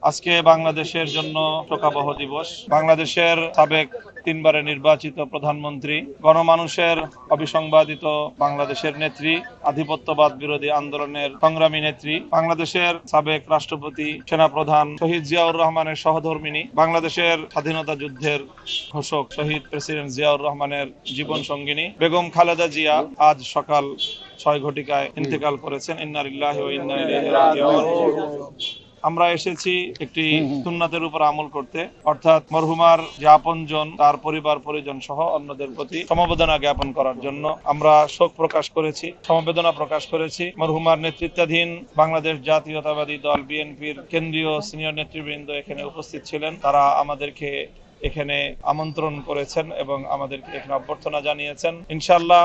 আজকে বাংলাদেশের জন্য শোকাবহ দিবস। বাংলাদেশের সাবেক তিনবারের নির্বাচিত প্রধানমন্ত্রী, গণমানুষের অবিসংবাদিত বাংলাদেশের নেত্রী, আধিপত্যবাদ বিরোধী আন্দোলনের সংগ্রামী নেত্রী, বাংলাদেশের সাবেক রাষ্ট্রপতি, সেনাপ্রধান শহীদ জিয়াউর রহমানের সহধর্মিণী, বাংলাদেশের স্বাধীনতা যুদ্ধের ঘোষক শহীদ প্রেসিডেন্ট জিয়াউর রহমানের জীবন সঙ্গিনী বেগম খালেদা জিয়া আজ সকাল 6 ঘটিকায় ইন্তেকাল করেছেন। ইন্না লিল্লাহি ওয়া ইন্না ইলাইহি রাজিউন। আমরা এসেছি একটি সুন্নাতের উপর আমল করতে, অর্থাৎ মরহুমার যে আপনজন, তার পরিবার পরিজন সহ অন্যদের প্রতি সমবেদনা জ্ঞাপন করার জন্য আমরা শোক প্রকাশ করেছি, সমবেদনা প্রকাশ করেছি। মরহুমার নেতৃত্বাধীন বাংলাদেশ জাতীয়তাবাদী দল বিএনপির কেন্দ্রীয় সিনিয়র নেতৃবৃন্দ এখানে উপস্থিত ছিলেন। তারা আমাদেরকে এখানে আমন্ত্রণ করেছেন এবং আমাদেরকে এখানে অভ্যর্থনা জানিয়েছেন। ইনশাআল্লাহ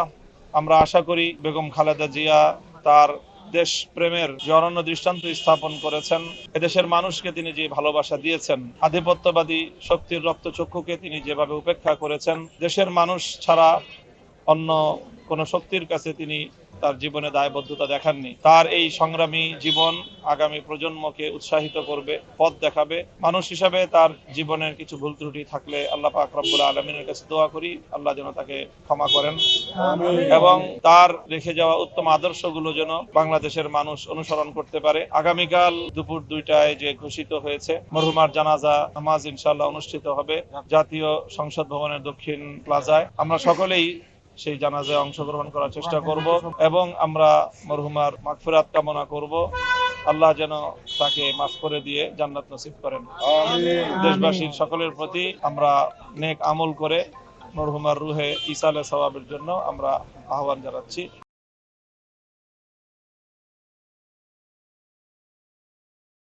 আমরা আশা করি বেগম খালেদা জিয়া তার দেশ প্রেমের যে অনন্য দৃষ্টান্ত স্থাপন করেছেন, এদেশের মানুষকে তিনি যে ভালোবাসা দিয়েছেন, আধিপত্যবাদী শক্তির রক্তচক্ষুকে তিনি যেভাবে উপেক্ষা করেছেন, দেশের মানুষ ছাড়া অন্য কোন শক্তির কাছে তিনি তার জীবনে দায়বদ্ধতা দেখাননি। তার এই সংগ্রামী জীবন আগামী প্রজন্মকে উৎসাহিত করবে, পথ দেখাবে। মানুষ হিসাবে তার জীবনের কিছু ভুল ত্রুটি থাকলে আল্লাহ পাক রব্বুল আলামিনের কাছে দোয়া করি আল্লাহ যেন তাকে ক্ষমা করেন এবং তার রেখে যাওয়া উত্তম আদর্শগুলো যেন বাংলাদেশের মানুষ অনুসরণ করতে পারে। আগামীকাল দুপুর 2টায় যে ঘোষিত হয়েছে, মরহুমার জানাজা নামাজ ইনশাআল্লাহ অনুষ্ঠিত হবে জাতীয় সংসদ ভবনের দক্ষিণ প্লাজায়। আমরা সকলেই সেই জানাজায় অংশগ্রহণ করার চেষ্টা করব এবং আমরা মরহুমার মাগফিরাত কামনা করব। আল্লাহ যেন তাকে মাফ করে দিয়ে জান্নাত নসিব করেন। দেশবাসীর সকলের প্রতি আমরা নেক আমল করে মরহুমার রুহে ইসালে সওয়াবের জন্য আমরা আহ্বান জানাচ্ছি।